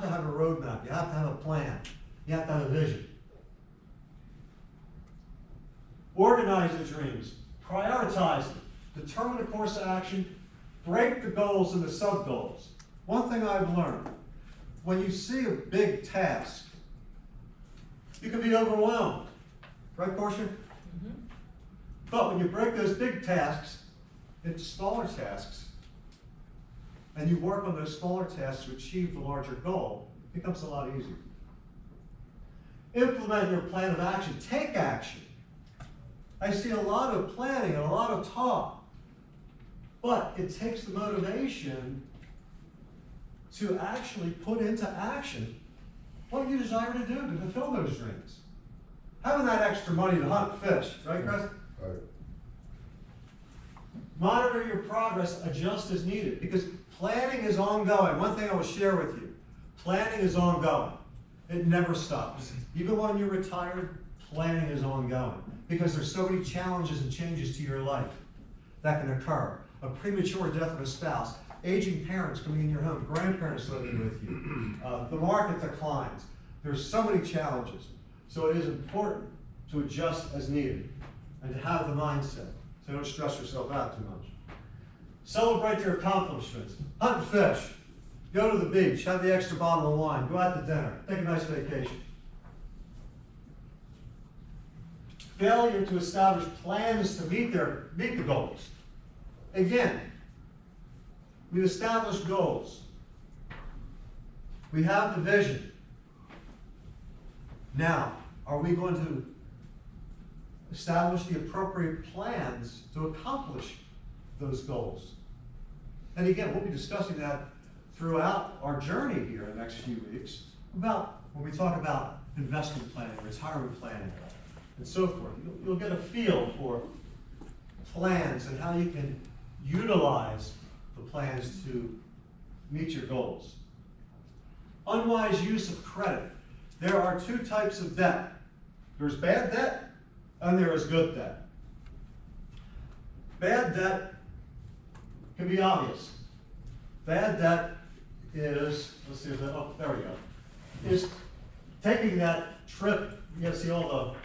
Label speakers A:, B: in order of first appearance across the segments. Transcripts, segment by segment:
A: to have a roadmap. You have to have a plan. You have to have a vision. Organize the dreams. Prioritize them. Determine a course of action. Break the goals into sub-goals. One thing I've learned, when you see a big task, you can be overwhelmed. Right, Portia? Mm-hmm. But when you break those big tasks into smaller tasks, and you work on those smaller tasks to achieve the larger goal, it becomes a lot easier. Implement your plan of action. Take action. I see a lot of planning and a lot of talk, but it takes the motivation to actually put into action what you desire to do to fulfill those dreams. Having that extra money to hunt fish, right, Chris?
B: Right.
A: Monitor your progress, adjust as needed, because planning is ongoing. One thing I will share with you, planning is ongoing. It never stops. Even when you're retired, planning is ongoing, because there's so many challenges and changes to your life that can occur. A premature death of a spouse, aging parents coming in your home, grandparents living with you, the market declines. There's so many challenges. So it is important to adjust as needed and to have the mindset, so don't stress yourself out too much. Celebrate your accomplishments. Hunt and fish. Go to the beach. Have the extra bottle of wine. Go out to dinner. Take a nice vacation. Failure to establish plans to meet the goals. Again, we've established goals. We have the vision. Now, are we going to establish the appropriate plans to accomplish those goals? And again, we'll be discussing that throughout our journey here in the next few weeks about when we talk about investment planning, retirement planning, and so forth. You'll get a feel for plans and how you can utilize the plans to meet your goals. Unwise use of credit. There are two types of debt. There's bad debt and there is good debt. Bad debt can be obvious. Bad debt is, let's see if that, oh, there we go, is taking that trip. You gotta see all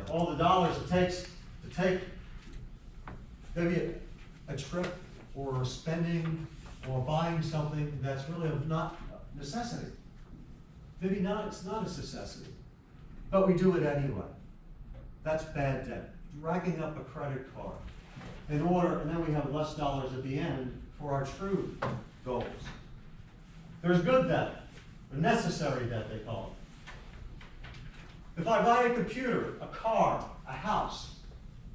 A: the dollars it takes to take maybe a trip or spending or buying something that's really not a necessity. Maybe not, it's not a necessity, but we do it anyway. That's bad debt. Racking up a credit card in order, and then we have less dollars at the end for our true goals. There's good debt, or necessary debt they call it. If I buy a computer, a car, a house,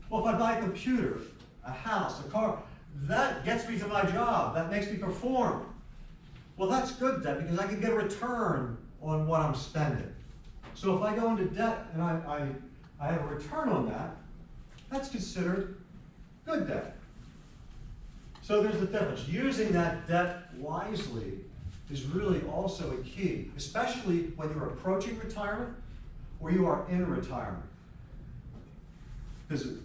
A: well, if I buy a computer, a house, a car, that gets me to my job, that makes me perform. Well, that's good debt because I can get a return on what I'm spending. So if I go into debt and I have a return on that, that's considered good debt. So there's the difference. Using that debt wisely is really also a key, especially when you're approaching retirement or you are in retirement. Because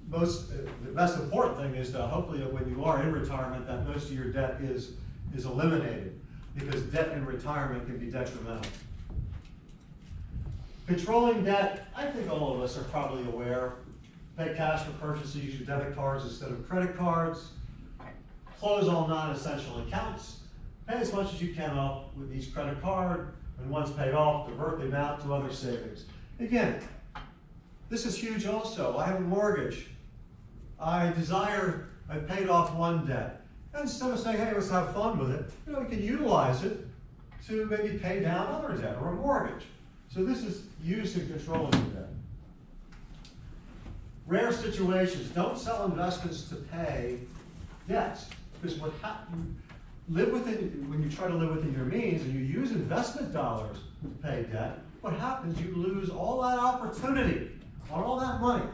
A: the most important thing is that hopefully when you are in retirement that most of your debt is eliminated, because debt in retirement can be detrimental. Controlling debt, I think all of us are probably aware. Pay cash for purchases, use your debit cards instead of credit cards. Close all non-essential accounts. Pay as much as you can off with each credit card, and once paid off, divert the amount to other savings. Again, this is huge also. I have a mortgage. I've paid off one debt. And instead of saying, hey, let's have fun with it, you can utilize it to maybe pay down other debt or a mortgage. So this is used in controlling the debt. Rare situations, don't sell investments to pay debts. Because what happens, when you try to live within your means and you use investment dollars to pay debt, what happens, you lose all that opportunity, all that money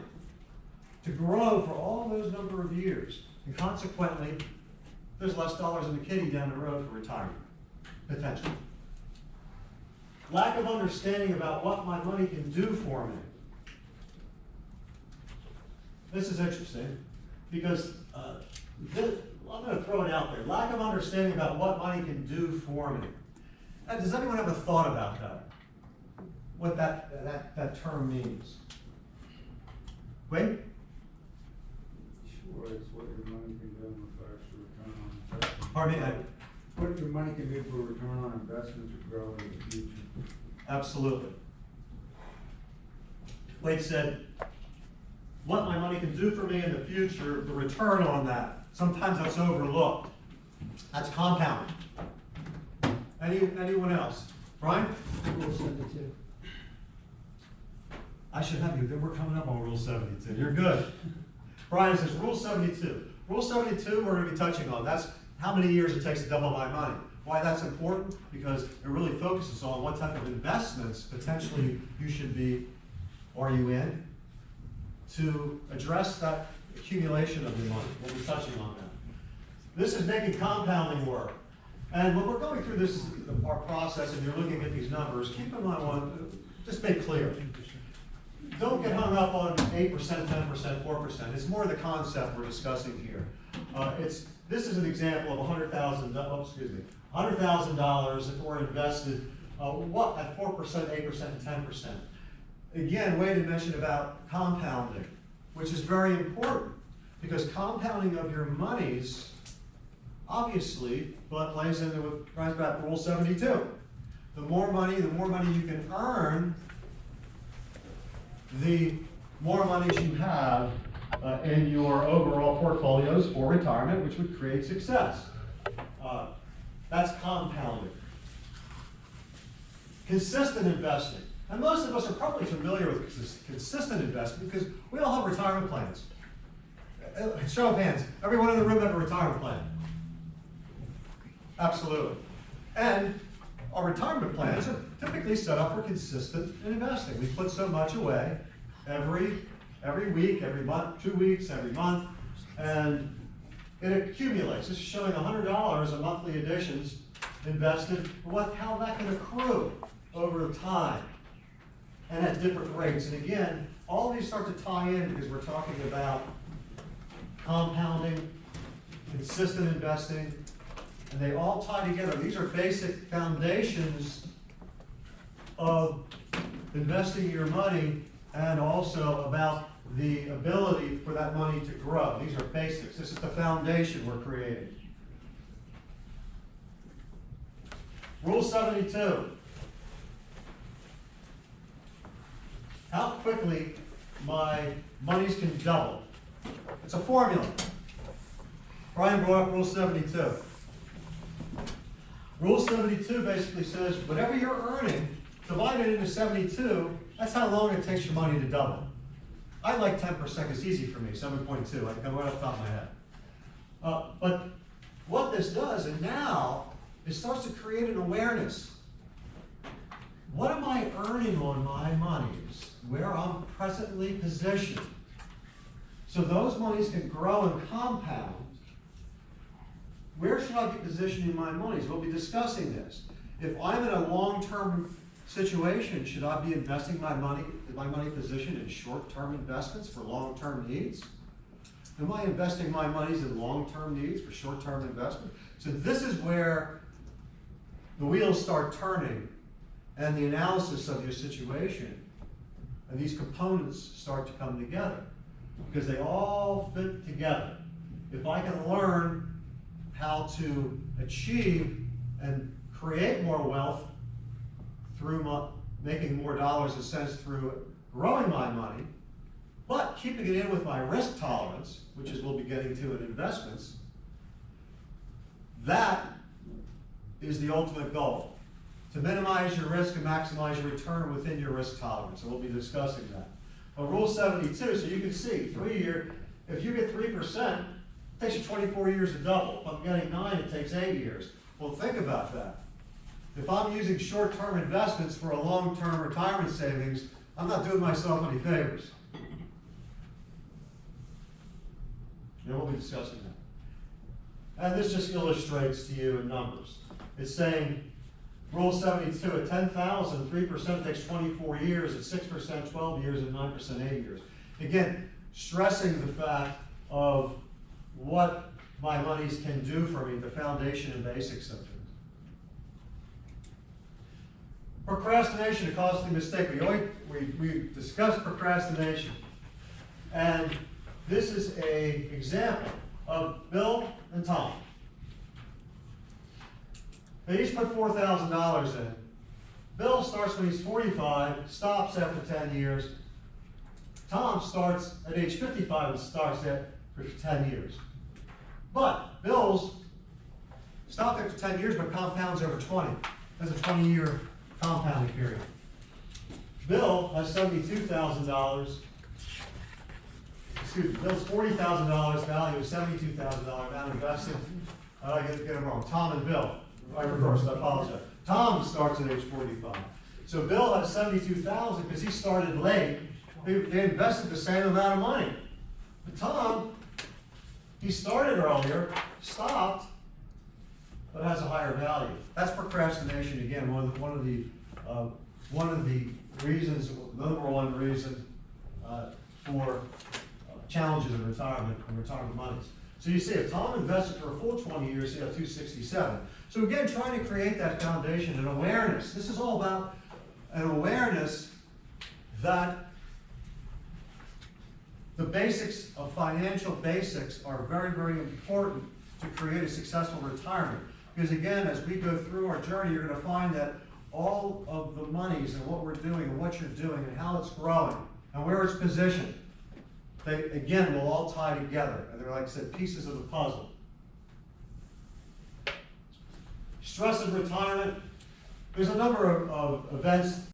A: to grow for all those number of years. And consequently, there's less dollars in the kitty down the road for retirement, potentially. Lack of understanding about what my money can do for me. This is interesting because I'm going to throw it out there. Lack of understanding about what money can do for me. And does anyone have a thought about that? What that term means? Wait?
B: Sure, it's what your money can do with regards to return on investment.
A: Pardon me?
B: What your money can do for return on investment to grow in the future.
A: Absolutely. Wade said, what my money can do for me in the future, the return on that. Sometimes that's overlooked. That's compounding. Anyone else? Brian?
C: Rule 72.
A: I should have you. We're coming up on Rule 72. You're good. Brian says Rule 72. Rule 72 we're going to be touching on. That's how many years it takes to double my money. Why that's important? Because it really focuses on what type of investments potentially you should be, are you in, to address that accumulation of your money. We'll be touching on that. This is making compounding work. And when we're going through this, our process, and you're looking at these numbers, keep in mind one, just make clear. Don't get hung up on 8%, 10%, 4%. It's more the concept we're discussing here. This is an example of $100,000 if we're invested at 4%, 8%, and 10%. Again, Wade had mentioned about compounding, which is very important because compounding of your monies obviously plays into what runs back Rule 72. The more money you can earn, the more monies you have in your overall portfolios for retirement, which would create success. That's compounding. Consistent investing. And most of us are probably familiar with consistent investing because we all have retirement plans. Show of hands. Everyone in the room have a retirement plan? Absolutely. And our retirement plans are typically set up for consistent investing. We put so much away every week, every month, 2 weeks, every month, and it accumulates. This is showing $100 of monthly additions invested, how that can accrue over time and at different rates. And again, all of these start to tie in because we're talking about compounding, consistent investing, and they all tie together. These are basic foundations of investing your money and also about the ability for that money to grow. These are basics. This is the foundation we're creating. Rule 72. How quickly my monies can double. It's a formula. Brian brought up Rule 72. Rule 72 basically says whatever you're earning, divided into 72, that's how long it takes your money to double. I like 10% because it's easy for me, 7.2. I can go right off the top of my head. But what this does, and now, it starts to create an awareness. What am I earning on my monies? Where I'm presently positioned. So those monies can grow and compound. Where should I be positioning my monies? We'll be discussing this. If I'm in a long-term situation, should I be investing my money positioned in short-term investments for long-term needs? Am I investing my monies in long-term needs for short-term investment? So this is where the wheels start turning and the analysis of your situation and these components start to come together because they all fit together. If I can learn how to achieve and create more wealth through making more dollars and cents through growing my money, but keeping it in with my risk tolerance, which is we'll be getting to in investments, that is the ultimate goal. To minimize your risk and maximize your return within your risk tolerance. And we'll be discussing that. But Rule 72, so you can see, 3 year, if you get 3%, it takes you 24 years to double. If I'm getting 9, it takes 8 years. Well, think about that. If I'm using short-term investments for a long-term retirement savings, I'm not doing myself any favors. And we'll be discussing that. And this just illustrates to you in numbers. It's saying, Rule 72, at 10,000, 3% takes 24 years, at 6%, 12 years, and 9%, 8 years. Again, stressing the fact of what my monies can do for me, the foundation and basics of things. Procrastination, a costly mistake. We discussed procrastination. And this is an example of Bill and Tom. They each put $4,000 in. Bill starts when he's 45, stops after 10 years. Tom starts at age 55 and starts at for 10 years. But Bill's stopped after 10 years, but compounds over 20. That's a 20-year compounding period. Bill has $72,000. Excuse me, Bill's $40,000 value, $72,000 amount invested. I get them wrong. Tom and Bill. I reversed, I apologize. Tom starts at age 45. So Bill has $72,000 because he started late. They invested the same amount of money. But Tom, he started earlier, stopped, but has a higher value. That's procrastination again. One of the reasons, number one reason for challenges in retirement and retirement monies. So you see, if Tom invested for a full 20 years, he had 267. So again, trying to create that foundation and awareness. This is all about an awareness that the basics of financial basics are very, very important to create a successful retirement. Because again, as we go through our journey, you're going to find that all of the monies and what we're doing and what you're doing and how it's growing and where it's positioned, they, again, will all tie together. And they're, like I said, pieces of the puzzle. Stress of retirement. There's a number of events